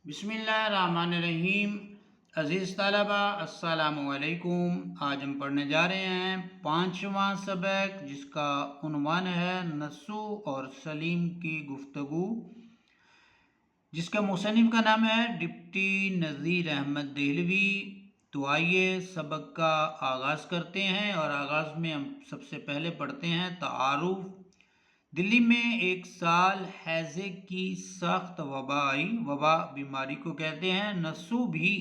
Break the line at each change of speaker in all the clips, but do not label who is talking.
بسم اللہ الرحمن الرحیم۔ عزیز طلبہ السلام علیکم۔ آج ہم پڑھنے جا رہے ہیں 5واں سبق، جس کا عنوان ہے نسو اور سلیم کی گفتگو، جس کا مصنف کا نام ہے ڈپٹی نذیر احمد دہلوی۔ تو آئیے سبق کا آغاز کرتے ہیں، اور آغاز میں ہم سب سے پہلے پڑھتے ہیں تعارف۔ دلی میں ایک سال ہیضے کی سخت وبا آئی۔ وبا بیماری کو کہتے ہیں۔ نسو بھی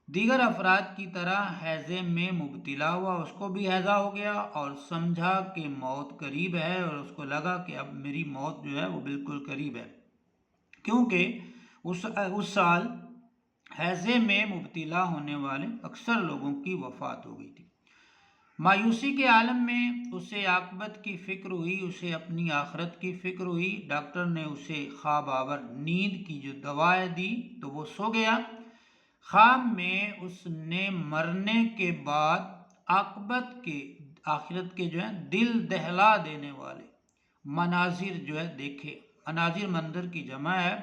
دیگر افراد کی طرح ہیضے میں مبتلا ہوا، اس کو بھی ہیضہ ہو گیا اور سمجھا کہ موت قریب ہے، اور اس کو لگا کہ اب میری موت جو ہے وہ بالکل قریب ہے، کیونکہ اس سال ہیضے میں مبتلا ہونے والے اکثر لوگوں کی وفات ہو گئی تھی۔ مایوسی کے عالم میں اسے عاقبت کی فکر ہوئی، اسے اپنی آخرت کی فکر ہوئی۔ ڈاکٹر نے اسے خواب آور نیند کی جو دوائیں دی تو وہ سو گیا۔ خواب میں اس نے مرنے کے بعد آخرت کے دل دہلا دینے والے مناظر دیکھے۔ مناظر منظر کی جمع ہے،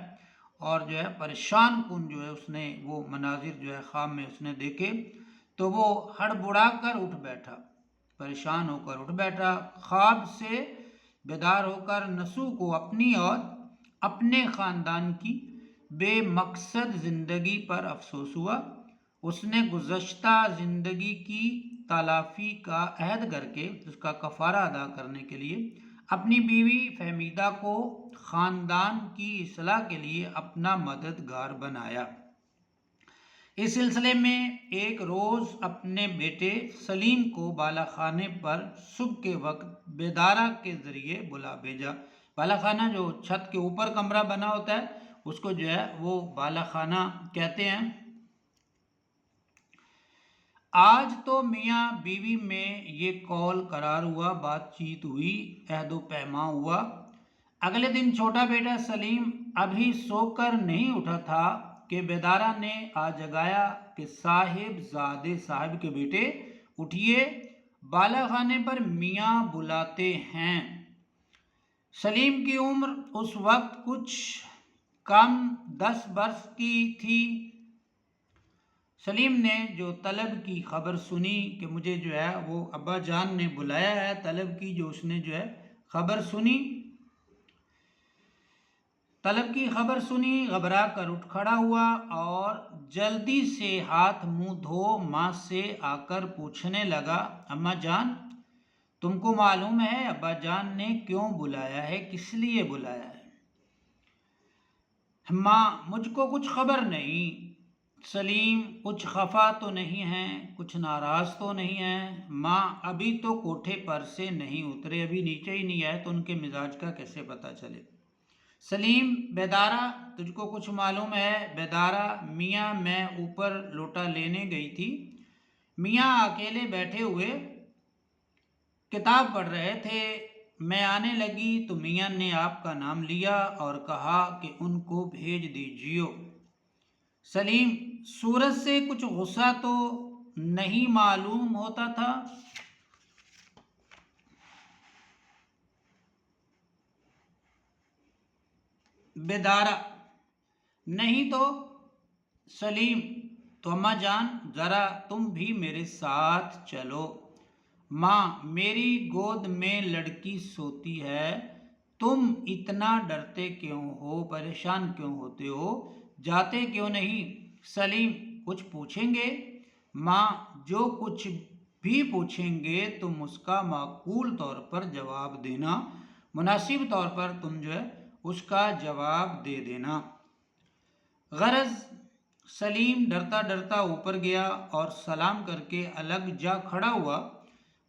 اور پریشان کن اس نے وہ مناظر خواب میں اس نے دیکھے، تو وہ ہڑبڑا کر اٹھ بیٹھا، پریشان ہو کر اٹھ بیٹھا۔ خواب سے بیدار ہو کر نسو کو اپنی اور اپنے خاندان کی بے مقصد زندگی پر افسوس ہوا۔ اس نے گزشتہ زندگی کی تلافی کا عہد کر کے اس کا کفارہ ادا کرنے کے لیے اپنی بیوی فہمیدہ کو خاندان کی اصلاح کے لیے اپنا مددگار بنایا۔ اس سلسلے میں ایک روز اپنے بیٹے سلیم کو بالا خانے پر صبح کے وقت بیدارہ کے ذریعے بلا بھیجا۔ بالا خانہ جو چھت کے اوپر کمرہ بنا ہوتا ہے، اس کو وہ بالا خانہ کہتے ہیں۔ آج تو میاں بیوی میں یہ قول قرار ہوا، بات چیت ہوئی، عہد و پیما ہوا۔ اگلے دن چھوٹا بیٹا سلیم ابھی سو کر نہیں اٹھا تھا کہ بیدارہ نے آ جگایا کہ صاحب کے بیٹے اٹھیے، بالا خانے پر میاں بلاتے ہیں۔ سلیم کی عمر اس وقت کچھ کم 10 برس کی تھی۔ سلیم نے جو طلب کی خبر سنی کہ مجھے وہ ابا جان نے بلایا ہے، طلب کی جو اس نے خبر سنی، گھبرا کر اٹھ کھڑا ہوا اور جلدی سے ہاتھ منہ دھو ماں سے آ کر پوچھنے لگا، اماں جان، تم کو معلوم ہے ابا جان نے کیوں بلایا ہے، کس لیے بلایا ہے؟ ماں، مجھ کو کچھ خبر نہیں۔ سلیم، کچھ خفا تو نہیں ہے، کچھ ناراض تو نہیں ہے؟ ماں، ابھی تو کوٹھے پر سے نہیں اترے، ابھی نیچے ہی نہیں آئے، تو ان کے مزاج کا کیسے پتا چلے؟ سلیم، بیدارہ، تجھ کو کچھ معلوم ہے؟ بیدارہ، میاں میں اوپر لوٹا لینے گئی تھی، میاں اکیلے بیٹھے ہوئے کتاب پڑھ رہے تھے، میں آنے لگی تو میاں نے آپ کا نام لیا اور کہا کہ ان کو بھیج دیجیے۔ سلیم، صورت سے کچھ غصہ تو نہیں معلوم ہوتا تھا؟ بیدارہ، نہیں تو۔ سلیم، تو اماں جان، ذرا تم بھی میرے ساتھ چلو۔ ماں، میری گود میں لڑکی سوتی ہے، تم اتنا ڈرتے کیوں ہو، پریشان کیوں ہوتے ہو، جاتے کیوں نہیں؟ سلیم، کچھ پوچھیں گے؟ ماں، جو کچھ بھی پوچھیں گے تم اس کا معقول طور پر جواب دینا، مناسب طور پر تم اس کا جواب دے دینا۔ غرض سلیم ڈرتا ڈرتا اوپر گیا اور سلام کر کے الگ جا کھڑا ہوا۔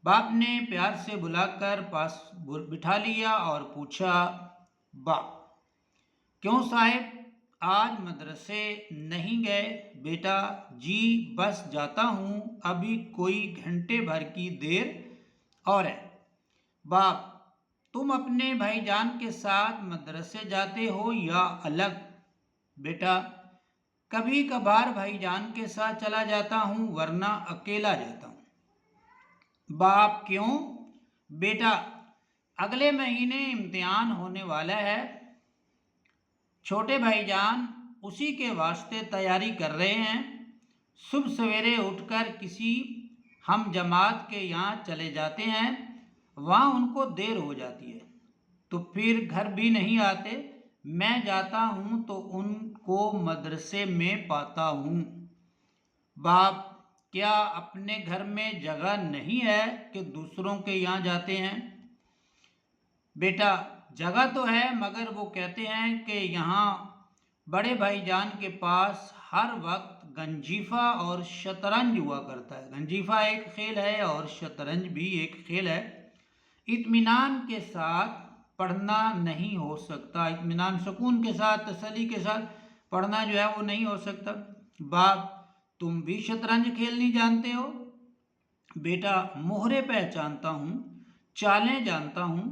باپ نے پیار سے بلا کر پاس بٹھا لیا اور پوچھا، باپ، کیوں صاحب، آج مدرسے نہیں گئے؟ بیٹا، جی بس جاتا ہوں، ابھی کوئی گھنٹے بھر کی دیر اور ہے۔ باپ، تم اپنے بھائی جان کے ساتھ مدرسے جاتے ہو یا الگ؟ بیٹا، کبھی کبھار بھائی جان کے ساتھ چلا جاتا ہوں، ورنہ اکیلا جاتا ہوں۔ باپ، کیوں؟ بیٹا، اگلے مہینے امتحان ہونے والا ہے، چھوٹے بھائی جان اسی کے واسطے تیاری کر رہے ہیں۔ صبح سویرے اٹھ کر کسی ہم جماعت کے یہاں چلے جاتے ہیں، وہاں ان کو دیر ہو جاتی ہے تو پھر گھر بھی نہیں آتے۔ میں جاتا ہوں تو ان کو مدرسے میں پاتا ہوں۔ باپ، کیا اپنے گھر میں جگہ نہیں ہے کہ دوسروں کے یہاں جاتے ہیں؟ بیٹا، جگہ تو ہے، مگر وہ کہتے ہیں کہ یہاں بڑے بھائی جان کے پاس ہر وقت گنجیفہ اور شطرنج ہوا کرتا ہے۔ گنجیفہ ایک کھیل ہے اور شطرنج بھی ایک کھیل ہے۔ اطمینان کے ساتھ پڑھنا نہیں ہو سکتا، اطمینان سکون کے ساتھ تسلی کے ساتھ پڑھنا جو ہے وہ نہیں ہو سکتا۔ باپ، تم بھی شطرنج کھیلنی جانتے ہو؟ بیٹا، مہرے پہچانتا ہوں، چالیں جانتا ہوں،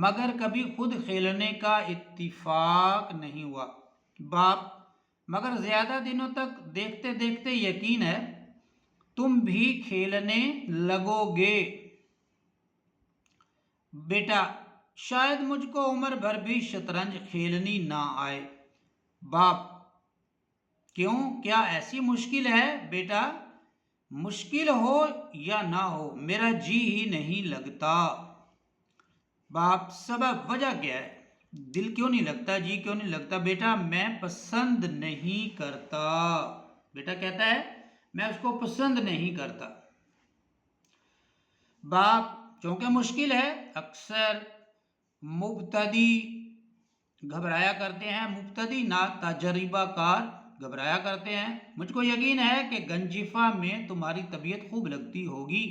مگر کبھی خود کھیلنے کا اتفاق نہیں ہوا۔ باپ، مگر زیادہ دنوں تک دیکھتے دیکھتے یقین ہے تم بھی کھیلنے لگو گے۔ بیٹا، شاید مجھ کو عمر بھر بھی شطرنج کھیلنی نہ آئے۔ باپ، کیوں؟ کیا ایسی مشکل ہے؟ بیٹا، مشکل ہو یا نہ ہو، میرا جی ہی نہیں لگتا۔ باپ، سبب، وجہ کیا ہے؟ دل کیوں نہیں لگتا، جی کیوں نہیں لگتا؟ بیٹا، میں پسند نہیں کرتا۔ بیٹا کہتا ہے میں اس کو پسند نہیں کرتا۔ باپ، چونکہ مشکل ہے، اکثر مبتدی گھبرایا کرتے ہیں، مبتدی نا تجربہ کار گھبرایا کرتے ہیں۔ مجھ کو یقین ہے کہ گنجیفہ میں تمہاری طبیعت خوب لگتی ہوگی،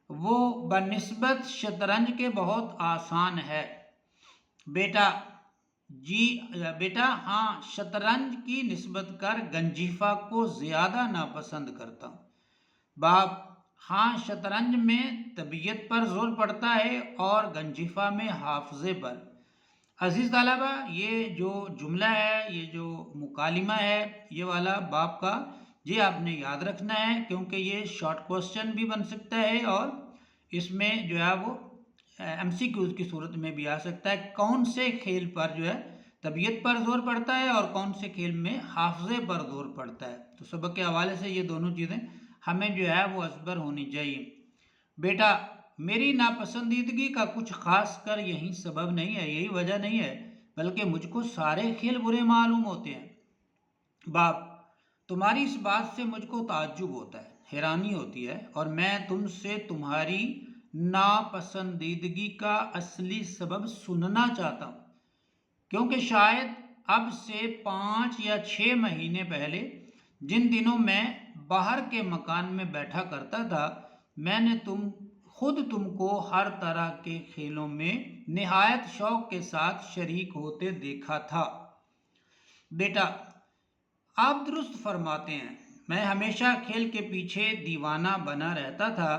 وہ بنسبت شطرنج کے بہت آسان ہے۔ بیٹا، جی بیٹا، ہاں، شطرنج کی نسبت کر گنجیفہ کو زیادہ ناپسند کرتا ہوں۔ باپ، ہاں، شطرنج میں طبیعت پر زور پڑتا ہے اور گنجیفہ میں حافظے پر۔ عزیز طلبہ، یہ جو جملہ ہے، یہ جو مکالمہ ہے، یہ والا باپ کا یہ آپ نے یاد رکھنا ہے، کیونکہ یہ شارٹ کوسچن بھی بن سکتا ہے اور اس میں جو ہے وہ ایم سی کیوز کی صورت میں بھی آ سکتا ہے۔ کون سے کھیل پر جو ہے طبیعت پر زور پڑتا ہے اور کون سے کھیل میں حافظے پر زور پڑتا ہے، تو سبق کے حوالے سے یہ دونوں چیزیں ہمیں جو ہے وہ ازبر ہونی چاہیے۔ بیٹا، میری ناپسندیدگی کا کچھ خاص کر یہی سبب نہیں ہے، یہی وجہ نہیں ہے، بلکہ مجھ کو سارے کھیل برے معلوم ہوتے ہیں۔ باپ، تمہاری اس بات سے مجھ کو تعجب ہوتا ہے، حیرانی ہوتی ہے، اور میں تم سے تمہاری ناپسندیدگی کا اصلی سبب سننا چاہتا ہوں، کیونکہ شاید اب سے 5 یا 6 مہینے پہلے جن دنوں میں باہر کے مکان میں بیٹھا کرتا تھا، میں نے خود تم کو ہر طرح کے کھیلوں میں نہایت شوق کے ساتھ شریک ہوتے دیکھا تھا۔ بیٹا، آپ درست فرماتے ہیں، میں ہمیشہ کھیل کے پیچھے دیوانہ بنا رہتا تھا،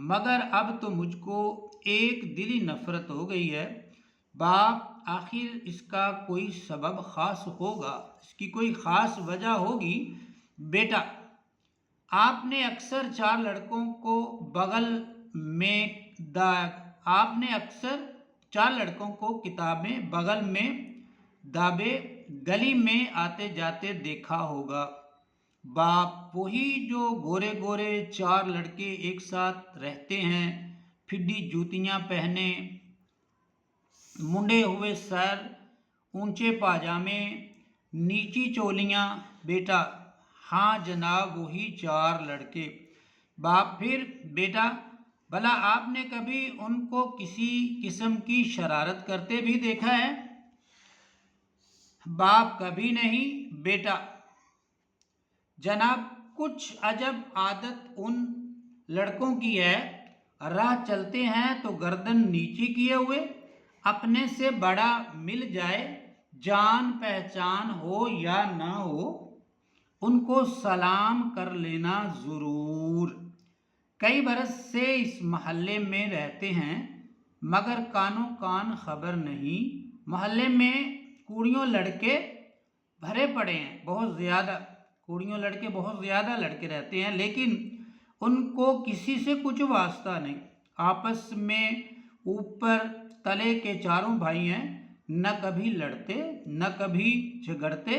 مگر اب تو مجھ کو ایک دلی نفرت ہو گئی ہے۔ باپ، آخر اس کا کوئی سبب خاص ہوگا، اس کی کوئی خاص وجہ ہوگی۔ بیٹا، آپ نے اکثر 4 لڑکوں کو کتابیں بغل میں دابے گلی میں آتے جاتے دیکھا ہوگا۔ باپ، وہی جو گورے گورے 4 لڑکے ایک ساتھ رہتے ہیں، پھڈی جوتیاں پہنے، منڈے ہوئے سر، اونچے پاجامے، نیچی چولیاں؟ بیٹا، ہاں جناب، وہی 4 لڑکے۔ باپ، پھر؟ بیٹا، بھلا آپ نے کبھی ان کو کسی قسم کی شرارت کرتے بھی دیکھا ہے؟ باپ، کبھی نہیں۔ بیٹا، جناب، کچھ عجب عادت ان لڑکوں کی ہے، راہ چلتے ہیں تو گردن نیچی کیے ہوئے، اپنے سے بڑا مل جائے، جان پہچان ہو یا نہ ہو، ان کو سلام کر لینا ضرور۔ کئی برس سے اس محلے میں رہتے ہیں، مگر کانوں کان خبر نہیں۔ محلے میں کوڑیوں لڑکے بھرے پڑے ہیں، بہت زیادہ کوڑیوں لڑکے، بہت زیادہ لڑکے رہتے ہیں، لیکن ان کو کسی سے کچھ واسطہ نہیں۔ آپس میں اوپر تلے کے چاروں بھائی ہیں، نہ کبھی لڑتے نہ کبھی جھگڑتے،